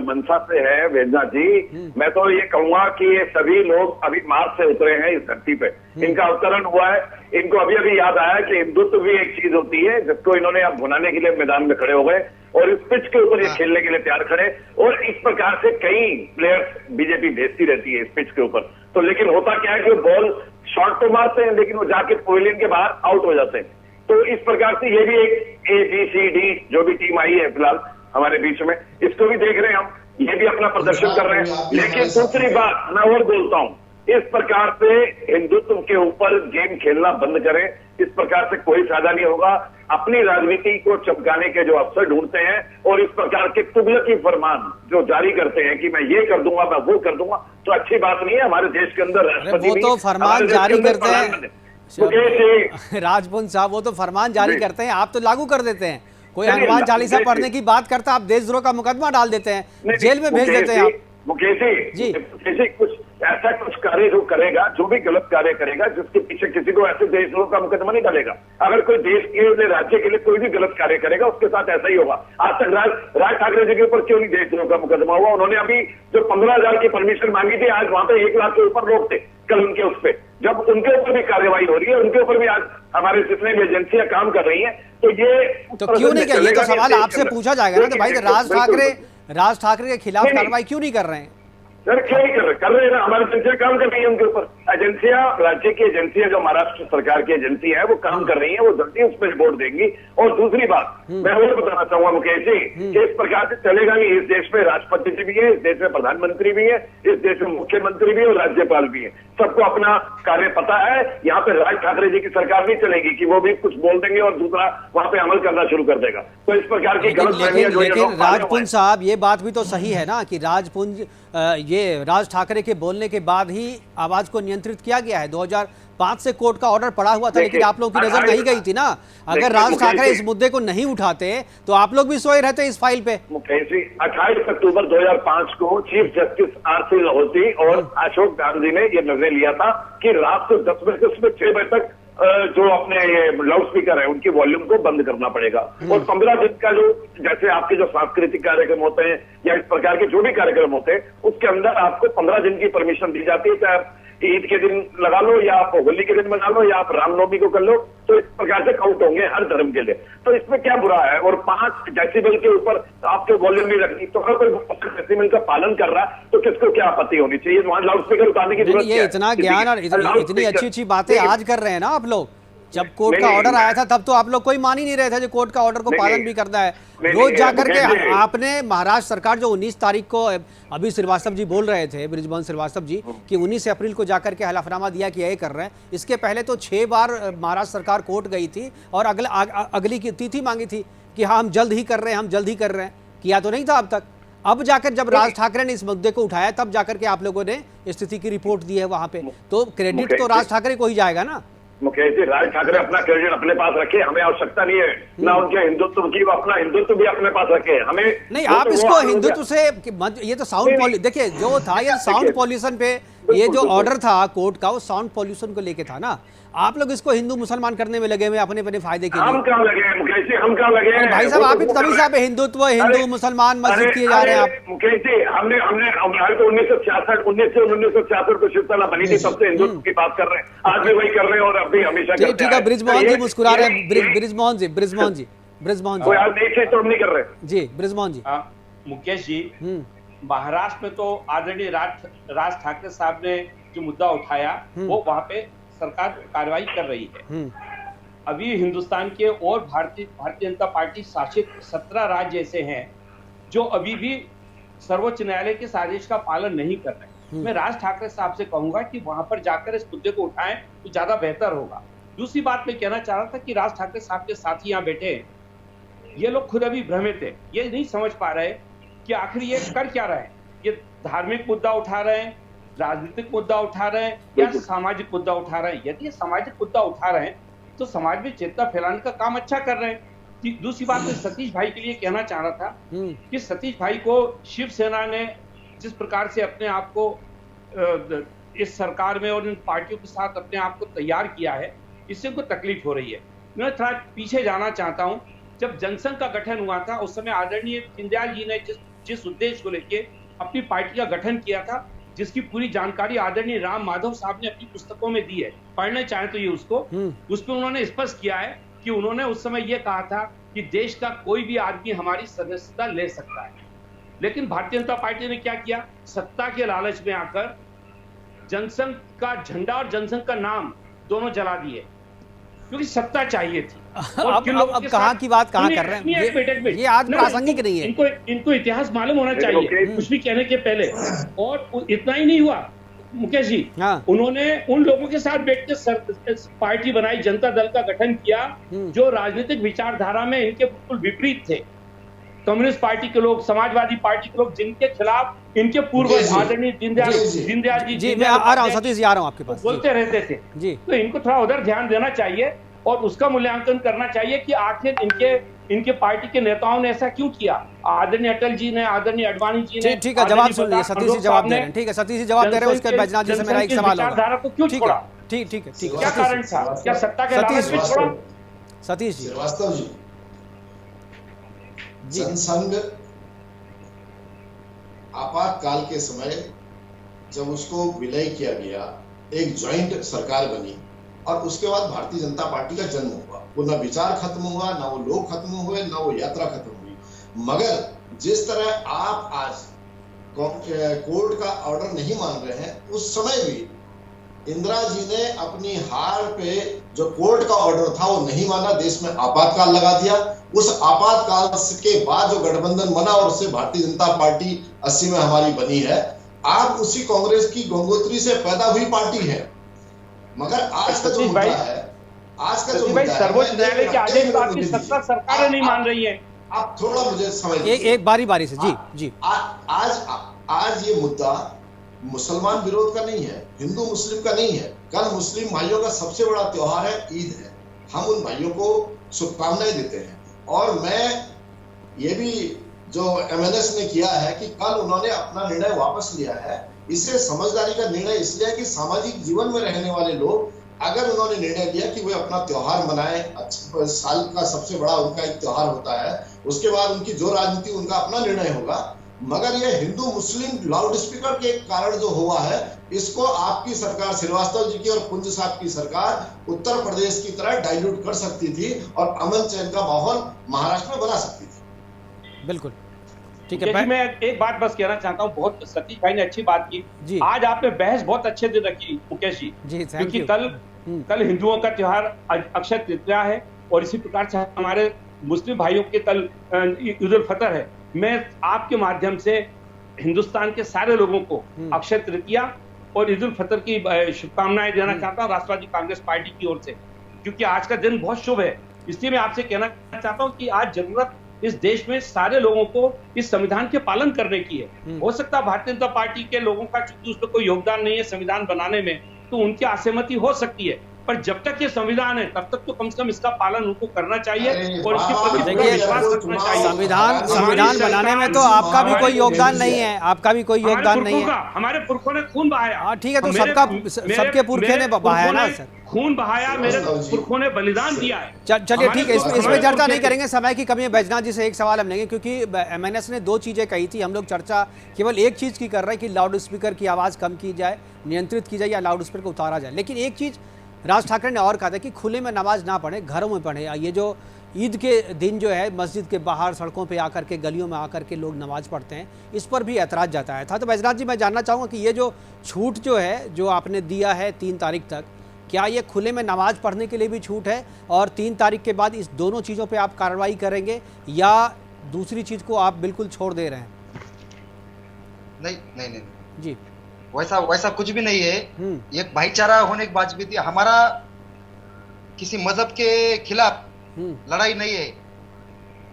मनसा से है बैजनाथ जी, मैं तो ये कहूंगा कि ये सभी लोग अभी मार्च से उतरे हैं इस धरती पे, इनका अवतरण हुआ है। इनको अभी अभी याद आया कि हिंदुत्व भी एक चीज होती है जिसको इन्होंने अब भुनाने के लिए मैदान में खड़े हो गए और इस पिच के ऊपर ये खेलने के लिए तैयार खड़े। और इस प्रकार से कई प्लेयर्स बीजेपी भेजती रहती है इस पिच के ऊपर। तो लेकिन होता क्या है कि बॉल शॉट तो मारते हैं लेकिन वो जाके पवेलियन के बाहर आउट हो जाते हैं। तो इस प्रकार से ये भी एक ABCD जो भी टीम आई है फिलहाल हमारे बीच में, इसको भी देख रहे हैं हम, ये भी अपना प्रदर्शन कर रहे हैं। लेकिन दूसरी बात मैं और बोलता हूं, इस प्रकार से हिंदुत्व के ऊपर गेम खेलना बंद करें, इस प्रकार से कोई फायदा नहीं होगा। अपनी राजनीति को चमकाने के जो अवसर ढूंढते हैं और इस प्रकार के तुगलकी फरमान जो जारी करते हैं कि मैं ये कर दूंगा, मैं वो कर दूंगा, तो अच्छी बात नहीं है। हमारे देश के अंदर राष्ट्रपति वो तो फरमान जारी करते हैं राजपुंज साहब, वो तो फरमान जारी करते हैं, आप तो लागू कर देते हैं। कोई हनुमान चालीसा पढ़ने की बात करता है, आप देशद्रोह का मुकदमा डाल देते हैं, जेल में भेज देते हैं आप। मुकेश जी कुछ ऐसा कुछ कार्य जो करेगा, जो भी गलत कार्य करेगा, जिसके पीछे किसी को ऐसे देशद्रोह का मुकदमा नहीं डालेगा। अगर कोई देश के लिए, राज्य के लिए कोई भी गलत कार्य करेगा, उसके साथ ऐसा ही होगा। आज तक राज ठाकरे जी के ऊपर क्यों नहीं देशद्रोह का मुकदमा हुआ? उन्होंने अभी जो 15,000 की परमिशन मांगी थी, आज वहां पे 1 लाख के ऊपर लोग थे कल उनके उस पर। जब उनके ऊपर भी कार्रवाई हो रही है, उनके ऊपर भी आज हमारे जितने भी एजेंसियां काम कर रही हैं, तो ये तो क्यों नहीं कर? ये तो सवाल आपसे पूछा जाएगा ना कि भाई राज ठाकरे के खिलाफ कार्रवाई क्यों नहीं कर रहे हैं? सर क्यों नहीं कर रहे हैं ना, हमारी एजेंसियां काम कर रही है उनके ऊपर। एजेंसियां, राज्य की एजेंसियां जो महाराष्ट्र सरकार की एजेंसी है वो काम कर रही है, वो जल्दी उस पर रिपोर्ट देंगी। और दूसरी बात मैं और बताना चाहूंगा मुकेश जी कि इस प्रकार से चलेगा नहीं। इस देश में राष्ट्रपति जी भी है, इस देश में प्रधानमंत्री भी है, इस देश में मुख्यमंत्री भी है और राज्यपाल भी है। सबको अपना कार्य पता है। यहाँ पे राज ठाकरे जी की सरकार नहीं चलेगी कि वो भी कुछ बोल देंगे और दूसरा वहां पे अमल करना शुरू कर देगा। तो इस प्रकार की लेकिन राजपुंज साहब, ये बात भी तो सही है ना कि ये राज ठाकरे के बोलने के बाद ही आवाज को नियंत्रित किया गया है। 2005 से कोर्ट का ऑर्डर पड़ा हुआ था, लेकिन आप लोग की नजर नहीं गई थी ना। अगर राज ठाकरे इस मुद्दे को नहीं उठाते तो आप लोग भी सोए रहते इस फाइल पे। मुकेश जी, 28 अक्टूबर 2005 को चीफ जस्टिस RC लाहोटी और अशोक गांधी ने यह निर्णय लिया था कि रात को 10 बजे से 6 बजे तक जो अपने लाउड स्पीकर है उनकी वॉल्यूम को बंद करना पड़ेगा। और 15 दिन का जो, जैसे आपके जो सांस्कृतिक कार्यक्रम होते हैं या इस प्रकार के जो भी कार्यक्रम होते हैं, उसके अंदर आपको 15 दिन की परमिशन दी जाती है। चाहे ईद के दिन लगा लो या आप होली के दिन बना लो या आप रामनवमी को कर लो, तो इस प्रकार से काउंट होंगे हर धर्म के लिए। तो इसमें क्या बुरा है? और 5 डेसिबल के ऊपर आपके वॉल्यूम नहीं रखनी, तो अगर कोई डेसिबल का पालन कर रहा है तो किसको क्या आपत्ति होनी चाहिए? वहां लाउड स्पीकर उतारने की जरूरत है? इतना ज्ञान और इतनी अच्छी बातें आज कर रहे हैं ना आप लोग। जब कोर्ट का ऑर्डर आया था तब तो आप लोग कोई मान ही नहीं रहे थे जो कोर्ट का ऑर्डर को पालन भी करना है। रोज जाकर के आपने महाराष्ट्र सरकार जो 19 तारीख को, अभी श्रीवास्तव जी बोल रहे थे, बृजमोहन श्रीवास्तव जी, कि 19 अप्रैल को जाकर के हलफनामा दिया कि ये कर रहे हैं। इसके पहले तो 6 बार महाराष्ट्र सरकार कोर्ट गई थी और अगली की तिथि मांगी थी कि हाँ हम जल्द ही कर रहे हैं, हम जल्द ही कर रहे हैं। किया तो नहीं था अब तक। अब जाकर जब राज ठाकरे ने इस मुद्दे को उठाया तब जाकर के आप लोगों ने स्थिति की रिपोर्ट दी है वहां पे, तो क्रेडिट तो राज ठाकरे को ही जाएगा ना। मुकेश जी, राज ठाकरे अपना क्रेडिट अपने पास रखे, हमें आवश्यकता नहीं है ना उनके हिंदुत्व की, वो अपना हिंदुत्व भी अपने पास रखे। हमें नहीं, आप इसको हिंदुत्व से, ये तो साउंड पॉल्यूशन, देखिए जो था ये साउंड पॉल्यूशन पे, ये जो ऑर्डर था कोर्ट का वो साउंड पॉल्यूशन को लेके था ना। आप लोग इसको हिंदू मुसलमान करने में लगे हुए अपने अपने फायदे के लिए। हम कहाँ लगे हैं मुकेश जी? हम कहाँ लगे हैं? भाई साहब आप तभी साहब हिंदुत्व, हिंदू मुसलमान मस्जिद किए जा रहे हैं आप। मुकेश जी, हमने 1966 को शिवसेना बनी थी, तब से हिंदुत्व की बात कर रहे हैं, आज भी वही कर रहे हैं और अभी हमेशा करते हैं। ठीक है, बृजमोहन जी मुस्कुरा रहे हैं। ब्रिजमोहन जी कोई आज नहीं चीज तो नहीं कर रहे जी। बृजमोहन जी, मुकेश जी, महाराष्ट्र में तो आदरणीय राज ठाकरे साहब ने जो मुद्दा उठाया वो वहां पे सरकार कार्रवाई कर रही है। अभी हिंदुस्तान के और भारतीय जनता पार्टी शासित 17 राज्य ऐसे हैं जो अभी भी सर्वोच्च न्यायालय के आदेश का पालन नहीं कर रहे। मैं राज ठाकरे साहब से कहूंगा कि वहां पर जाकर इस मुद्दे को उठाएं तो ज्यादा बेहतर होगा। दूसरी बात मैं कहना चाह रहा था कि राज ठाकरे साहब के साथी यहाँ बैठे हैं, ये लोग खुद अभी भ्रमित है, ये नहीं समझ पा रहे कि आखिर ये कर क्या रहे हैं। ये धार्मिक मुद्दा उठा रहे हैं, राजनीतिक मुद्दा उठा रहे हैं या सामाजिक मुद्दा उठा रहे हैं। यदि ये सामाजिक मुद्दा उठा रहे हैं तो समाज में चेतना फैलाने का काम अच्छा कर रहे हैं। दूसरी बात मैं सतीश भाई के लिए कहना चाह रहा था कि सतीश भाई को शिवसेना ने जिस प्रकार से अपने आप को इस सरकार में और इन पार्टियों के साथ अपने आप को तैयार किया है, इससे उनको तकलीफ हो रही है। मैं थोड़ा पीछे जाना चाहता हूँ। जब जनसंघ का गठन हुआ था उस समय आदरणीय दीनदयाल जी ने जिस उद्देश्य को लेके अपनी पार्टी का गठन किया था, जिसकी पूरी जानकारी आदरणीय राम माधव साहब ने अपनी पुस्तकों में दी है, पढ़ना चाहे तो ये उसमें उन्होंने स्पष्ट किया है कि उन्होंने उस समय ये कहा था कि देश का कोई भी आदमी हमारी सदस्यता ले सकता है। लेकिन भारतीय जनता पार्टी ने क्या किया? सत्ता के लालच में आकर जनसंघ का झंडा और जनसंघ का नाम दोनों जला दिए। क्योंकि सत्ता चाहिए थी। अब कहाँ की बात कहाँ कर रहे हैं, ये आज प्रासंगिक नहीं है। इनको इतिहास मालूम होना चाहिए कुछ भी कहने के पहले। और इतना ही नहीं हुआ मुकेश जी, उन्होंने उन लोगों के साथ बैठकर पार्टी बनाई, जनता दल का गठन किया जो राजनीतिक विचारधारा में इनके बिल्कुल विपरीत थे। कम्युनिस्ट पार्टी के लोग, समाजवादी पार्टी के लोग, जिनके खिलाफ इनके पूर्वज आदरणीय दीनदयाल जी मैं आ रहा हूँ सतीश जी, आ रहा हूँ आपके पास, बोलते रहते थे जी। तो इनको थोड़ा उधर ध्यान देना चाहिए और उसका मूल्यांकन करना चाहिए कि आखिर इनके पार्टी के नेताओं ने ऐसा क्यों किया। आदरणीय अटल जी ने, आदरणीय अडवाणी जी ने, ठीक है, जवाब सुन लिया, सतीश जी जवाब दे रहे हैं। ठीक है, सतीश जी जवाब दे रहे हैं, उसके बाद बैजनाथ जी से मेरा एक सवाल होगा। को क्यों छोड़ा? ठीक है, क्या कारण था? क्या सत्ता के लालच में छोड़ा? सतीश जी, श्रीवास्तव जी, जनसंघ आपातकाल के समय जब उसको विलय किया गया, एक ज्वाइंट सरकार बनी और उसके बाद भारतीय जनता पार्टी का जन्म हुआ। वो ना विचार खत्म हुआ, ना वो लोग खत्म हुए, ना वो यात्रा खत्म हुई। मगर जिस तरह आप आज कोर्ट का ऑर्डर नहीं मान रहे हैं, उस समय भी इंदिरा जी ने अपनी हार पे जो कोर्ट का ऑर्डर था वो नहीं माना, देश में आपातकाल लगा दिया। उस आपातकाल के बाद जो गठबंधन बना और उससे भारतीय जनता पार्टी 80 में हमारी बनी है। आप उसी कांग्रेस की गंगोत्री से पैदा हुई पार्टी है। मगर आज का जो मुद्दा है, सर्वोच्च न्यायालय के आदेश को आपकी सत्ता सरकारें नहीं मान रही है। आप थोड़ा मुझे समझ एक बारी से जी। आज ये मुद्दा मुसलमान विरोध का नहीं है, हिंदू मुस्लिम का नहीं है। कल मुस्लिम भाइयों का सबसे बड़ा त्योहार है, ईद है। हम उन भाइयों को शुभकामनाएं देते हैं। और मैं ये भी जो एमएनएस ने किया है कि कल उन्होंने अपना निर्णय वापस लिया है, इसे समझदारी का निर्णय इसलिए कि सामाजिक जीवन में रहने वाले लोग, अगर उन्होंने निर्णय लिया कि वे अपना त्योहार मनाएं, साल का सबसे बड़ा उनका एक त्योहार होता है, उसके बाद उनकी जो राजनीति उनका अपना निर्णय होगा। मगर ये हिंदू मुस्लिम लाउड स्पीकर के कारण जो हुआ है, इसको आपकी सरकार, श्रीवास्तव जी की और पुंज साहब की सरकार उत्तर प्रदेश की तरह डाइल्यूट कर सकती थी और अमन चैन का माहौल महाराष्ट्र में बना सकती थी। बिल्कुल ठीक है। मैं एक बात बस कहना चाहता हूँ, बहुत सतीश भाई ने अच्छी बात की। आज आपने बहस बहुत अच्छे से रखी मुकेश जी, क्योंकि कल हिंदुओं का त्योहार अक्षय तृतीया है और इसी प्रकार से हमारे मुस्लिम भाइयों के कल ईद उल फितर है। मैं आपके माध्यम से हिंदुस्तान के सारे लोगों को अक्षय तृतीया और ईद उल फितर की शुभकामनाएं देना चाहता हूँ राष्ट्रवादी कांग्रेस पार्टी की ओर से, क्योंकि आज का दिन बहुत शुभ है। इसलिए मैं आपसे कहना चाहता हूँ कि आज जरूरत इस देश में सारे लोगों को इस संविधान के पालन करने की है। हो सकता है भारतीय जनता पार्टी के लोगों का चूंकि उसमें कोई योगदान नहीं है संविधान बनाने में, तो उनकी असहमति हो सकती है, पर जब तक ये संविधान है तब तक तो कम से कम इसका पालन उनको करना चाहिए और इसके प्रति विश्वास रखना चाहिए। संविधान बनाने में तो आपका भी कोई योगदान नहीं है, आपका भी कोई योगदान नहीं है। हमारे पुरखों ने खून बहाया। ठीक है, तो सबके पुरखे ने बहाया ना सर, खून बहाया, मेरे पुरखों ने बलिदान दिया है। चलिए ठीक है, इसमें चर्चा नहीं करेंगे, समय की कमी है। बैजनाथ जी से एक सवाल हम लेंगे, क्योंकि एमएनएस ने दो चीजें कही थी। हम लोग चर्चा केवल एक चीज की कर रहे हैं कि लाउड स्पीकर की आवाज कम की जाए, नियंत्रित की जाए या लाउड स्पीकर को उतारा जाए। लेकिन एक चीज राज ठाकरे ने और कहा था कि खुले में नमाज ना पढ़े, घरों में पढ़े। ये जो ईद के दिन जो है मस्जिद के बाहर सड़कों पे आकर के, गलियों में आकर के लोग नमाज पढ़ते हैं, इस पर भी ऐतराज जताया था। तो बैजनाथ जी, मैं जानना चाहूँगा कि ये जो छूट जो है जो आपने दिया है 3 तारीख तक, क्या ये खुले में नमाज पढ़ने के लिए भी छूट है और 3 तारीख के बाद इस दोनों चीज़ों पे आप कार्रवाई करेंगे या दूसरी चीज़ को आप बिल्कुल छोड़ दे रहे हैं? नहीं जी, वैसा कुछ भी नहीं है। एक भाईचारा होने की बात भी थी। हमारा किसी मजहब के खिलाफ लड़ाई नहीं है,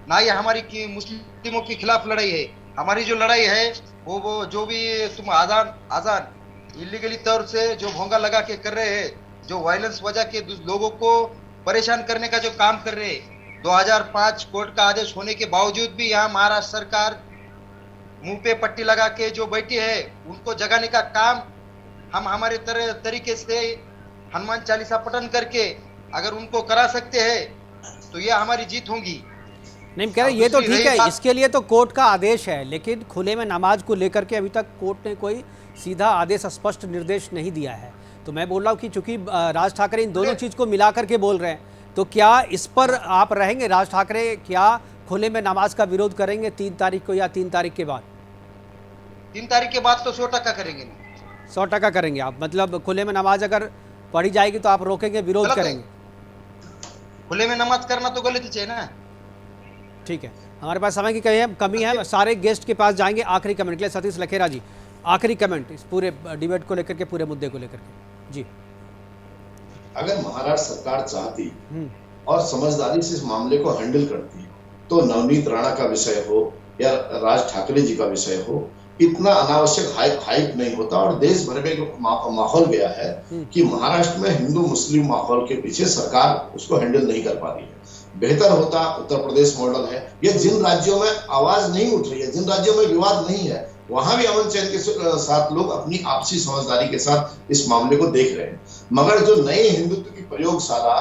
ना ही हमारी मुस्लिमों के खिलाफ लड़ाई है। हमारी जो लड़ाई है वो जो भी तुम आजान इलीगली तौर से जो भोंगा लगा के कर रहे हैं, जो वायलेंस वजह के लोगों को परेशान करने का जो काम कर रहे हैं, 2005 कोर्ट का आदेश होने के बावजूद भी यहाँ महाराष्ट्र सरकार मुंह पे पट्टी लगा के जो बैठी है, उनको जगाने का काम हम हमारे तरीके से हनुमान चालीसा पठन करके अगर उनको करा सकते हैं तो ये हमारी जीत होगी। नहीं कह रहे, ये तो ठीक है, इसके लिए तो कोर्ट का आदेश है, लेकिन खुले में नमाज को लेकर के अभी तक कोर्ट ने कोई सीधा आदेश, स्पष्ट निर्देश नहीं दिया है। तो मैं बोल रहा हूँ कि चूंकि राज ठाकरे इन दोनों चीज को मिला करके बोल रहे हैं, तो क्या इस पर आप रहेंगे? राज ठाकरे क्या खुले में नमाज का विरोध करेंगे 3 तारीख को या 3 तारीख के बाद? 3 तारीख के बाद तो 100% करेंगे। 100% करेंगे आप? मतलब खुले में नमाज अगर पढ़ी जाएगी तो आप रोकेंगे, विरोध करेंगे? खुले में नमाज करना तो गलत है ना। ठीक है, हमारे पास समय की कमी है, सारे गेस्ट के पास जाएंगे। आखिरी कमेंट के लिए सतीश लखेरा जी, आखिरी कमेंट इस पूरे डिबेट को लेकर के, पूरे मुद्दे को लेकर के जी। अगर महाराष्ट्र सरकार चाहती और समझदारी से इस मामले को हैंडल करती तो नवनीत राणा का विषय हो या राज ठाकरे जी का विषय हो, इतना अनावश्यक हाइप नहीं होता और देश भर में माहौल गया है कि महाराष्ट्र में हिंदू मुस्लिम माहौल के पीछे सरकार उसको हैंडल नहीं कर पा रही है। बेहतर होता, उत्तर प्रदेश मॉडल है, ये जिन राज्यों में आवाज नहीं उठ रही है, जिन राज्यों में विवाद नहीं है, वहां भी अमन चैन के साथ लोग अपनी आपसी समझदारी के साथ इस मामले को देख रहे हैं। मगर जो नए हिंदुत्व की प्रयोगशाला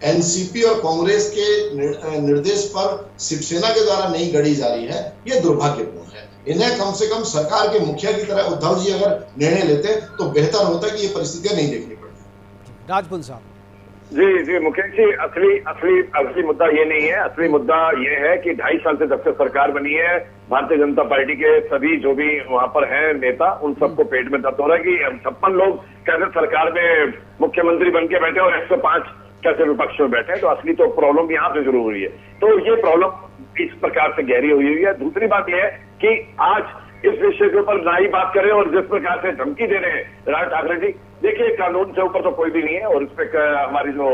एनसीपी और कांग्रेस के निर्देश पर शिवसेना के द्वारा नहीं गढ़ी जा रही है, ये दुर्भाग्यपूर्ण है। इन्हें कम से कम सरकार के मुखिया की तरह उद्धव जी अगर निर्णय लेते तो बेहतर होता कि ये परिस्थितियां नहीं देखनी पड़ती। राजपुन साहब। जी मुकेश जी, असली मुद्दा ये नहीं है। असली मुद्दा ये है कि 2.5 साल से जब से सरकार बनी है, भारतीय जनता पार्टी के सभी जो भी वहां पर हैं नेता, उन सबको पेट में दर्द हो रहा है कि 56 लोग कैसे सरकार में मुख्यमंत्री बन के बैठे और 105 कैसे विपक्ष में बैठे। तो असली तो प्रॉब्लम यहाँ से शुरू हुई है। तो ये प्रॉब्लम इस प्रकार से गहरी हुई है। दूसरी बात यह है कि आज इस विषय के ऊपर ना ही बात करें और जिस प्रकार से धमकी दे रहे हैं राज ठाकरे जी, देखिए कानून से ऊपर तो कोई भी नहीं है और इस पे हमारी जो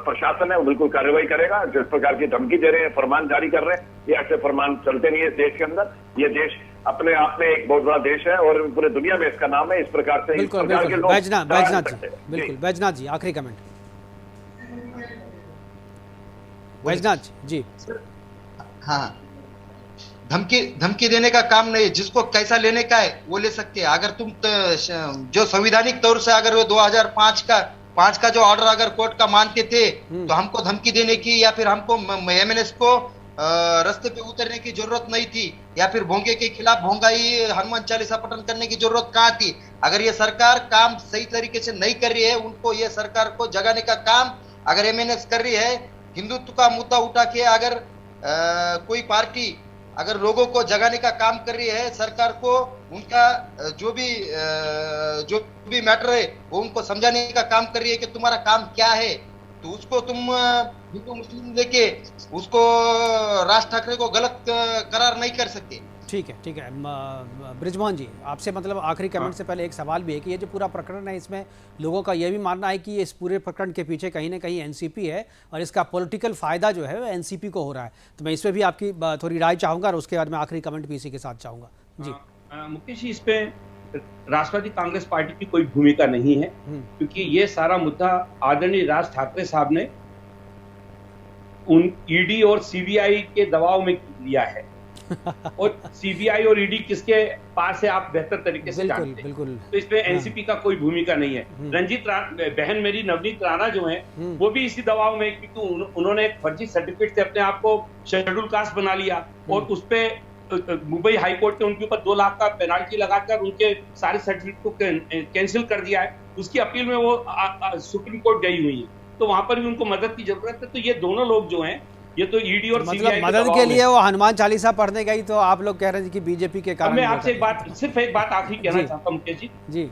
प्रशासन है वो बिल्कुल कार्रवाई करेगा। जिस प्रकार की धमकी दे रहे हैं, फरमान जारी कर रहे हैं, ये ऐसे फरमान चलते नहीं है देश के अंदर। ये देश अपने आप में एक बहुत बड़ा देश है और पूरे दुनिया में इसका नाम है। इस प्रकार से बिल्कुल बैजनाथ जी आखिरी कमेंट। बैजनाथ जी। हाँ, धमकी देने का काम नहीं, जिसको कैसा लेने का है वो ले सकते हैं। अगर तुम जो संवैधानिक तौर से अगर वो 2005 का जो ऑर्डर अगर कोर्ट का मानते थे तो हमको धमकी देने की या फिर हमको एमएनएस को रास्ते पे उतरने की जरूरत नहीं थी, या फिर भोंगे के खिलाफ भोंगाई हनुमान चालीसा पठन करने की जरूरत कहाँ थी। अगर ये सरकार काम सही तरीके से नहीं कर रही है, उनको ये सरकार को जगाने का काम अगर एमएनएस कर रही है, हिंदुत्व का मुद्दा उठा के अगर कोई पार्टी अगर लोगों को जगाने का काम कर रही है, सरकार को उनका जो भी मैटर है वो उनको समझाने का काम कर रही है कि तुम्हारा काम क्या है, तो उसको तुम हिंदू मुस्लिम लेके उसको राज ठाकरे को गलत करार नहीं कर सकते। ठीक है ब्रिजमोहन जी, आपसे मतलब आखिरी कमेंट से पहले एक सवाल भी है कि ये जो पूरा प्रकरण है, इसमें लोगों का ये भी मानना है कि इस पूरे प्रकरण के पीछे कहीं ना कहीं एनसीपी है और इसका पॉलिटिकल फायदा जो है वो एनसीपी को हो रहा है। तो मैं इसमें भी आपकी थोड़ी राय चाहूंगा और उसके बाद मैं आखिरी कमेंट भी इसी के साथ चाहूंगा जी। मुकेश जी, इस पे राष्ट्रवादी कांग्रेस पार्टी की कोई भूमिका नहीं है, क्योंकि ये सारा मुद्दा आदरणीय राज ठाकरे साहब ने उन ईडी और सीबीआई के दबाव में लिया है और सीबीआई और ईडी किसके पास है आप बेहतर तरीके से जानते हैं। तो इसमें एनसीपी का कोई भूमिका नहीं है। रंजीत बहन मेरी नवनीत राणा जो है वो भी इसी दबाव में, क्योंकि उन्होंने एक फर्जी सर्टिफिकेट से अपने आप को शेड्यूल कास्ट बना लिया और उस पे मुंबई हाई कोर्ट ने उनके ऊपर 2 लाख का पेनाल्टी लगाकर उनके सारे सर्टिफिकेट को कैंसिल कर दिया है। उसकी अपील में वो सुप्रीम कोर्ट गई हुई है, तो वहां पर भी उनको मदद की जरूरत है। तो ये दोनों लोग जो हैं, ये तो ईडी और मतलब मदद के लिए वो हनुमान चालीसा पढ़ने गई, तो आप लोग कह रहे हैं कि बीजेपी के कारण। मैं आपसे सिर्फ एक बात आखिरी कहना चाहता हूँ मुकेश जी।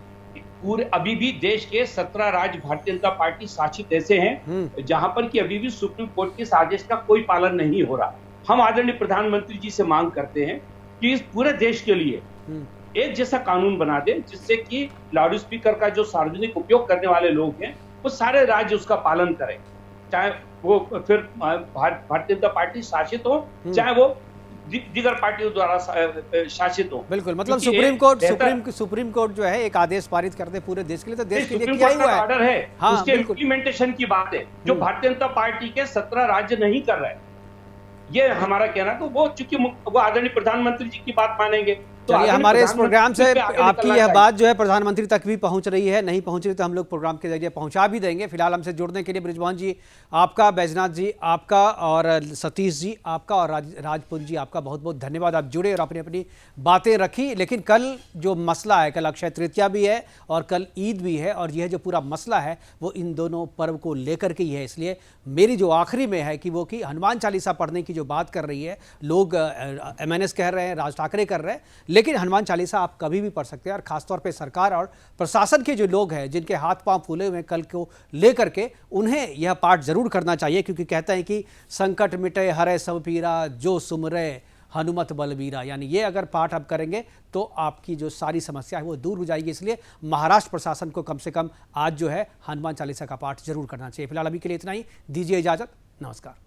पूरे अभी भी देश के 17 राज्य भारतीय जनता पार्टी शासित ऐसे हैं जहां पर कि अभी भी सुप्रीम कोर्ट के आदेश का कोई पालन नहीं हो रहा। हम आदरणीय प्रधानमंत्री जी से मांग करते हैं कि इस पूरे देश के लिए एक जैसा कानून बना दे, जिससे कि लाउड स्पीकर का जो सार्वजनिक उपयोग करने वाले लोग हैं वो सारे राज्य उसका पालन करें, चाहे वो फिर भारतीय जनता पार्टी शासित हो चाहे वो दीगर पार्टियों द्वारा शासित हो। बिल्कुल, मतलब सुप्रीम कोर्ट जो है एक आदेश पारित करते पूरे देश के लिए, तो देश के लिए किया हुआ है ऑर्डर है। हाँ, उसके इम्प्लीमेंटेशन की बात है जो भारतीय जनता पार्टी के 17 राज्य नहीं कर रहे हैं। ये हमारा कहना, तो वो चूंकि वो आदरणीय प्रधानमंत्री जी की बात मानेंगे। तो हमारे इस प्रोग्राम से आपकी यह बात जो है प्रधानमंत्री तक भी पहुंच रही है, नहीं पहुंच रही तो हम लोग प्रोग्राम के जरिए पहुंचा भी देंगे। फिलहाल हमसे जुड़ने के लिए ब्रिजमोहन जी आपका, बैजनाथ जी आपका, और सतीश जी आपका, और राजपुन जी आपका बहुत बहुत धन्यवाद। आप जुड़े और अपनी अपनी बातें रखी। लेकिन कल जो मसला है, कल अक्षय तृतीया भी है और कल ईद भी है, और यह जो पूरा मसला है वो इन दोनों पर्व को लेकर के ही है। इसलिए मेरी जो आखिरी में है कि वो कि हनुमान चालीसा पढ़ने की जो बात कर रही है, लोग एमएनएस कह रहे हैं, राज ठाकरे कर रहे हैं, लेकिन हनुमान चालीसा आप कभी भी पढ़ सकते हैं, और खासतौर पे सरकार और प्रशासन के जो लोग हैं जिनके हाथ पांव फूले हुए हैं कल को लेकर के, उन्हें यह पाठ जरूर करना चाहिए, क्योंकि कहते हैं कि संकट मिटे हरे सब पीरा, जो सुमरे हनुमत बलबीरा। यानी ये अगर पाठ आप करेंगे तो आपकी जो सारी समस्या है वो दूर हो जाएगी। इसलिए महाराष्ट्र प्रशासन को कम से कम आज जो है हनुमान चालीसा का पाठ जरूर करना चाहिए। फिलहाल अभी के लिए इतना ही, दीजिए इजाजत, नमस्कार।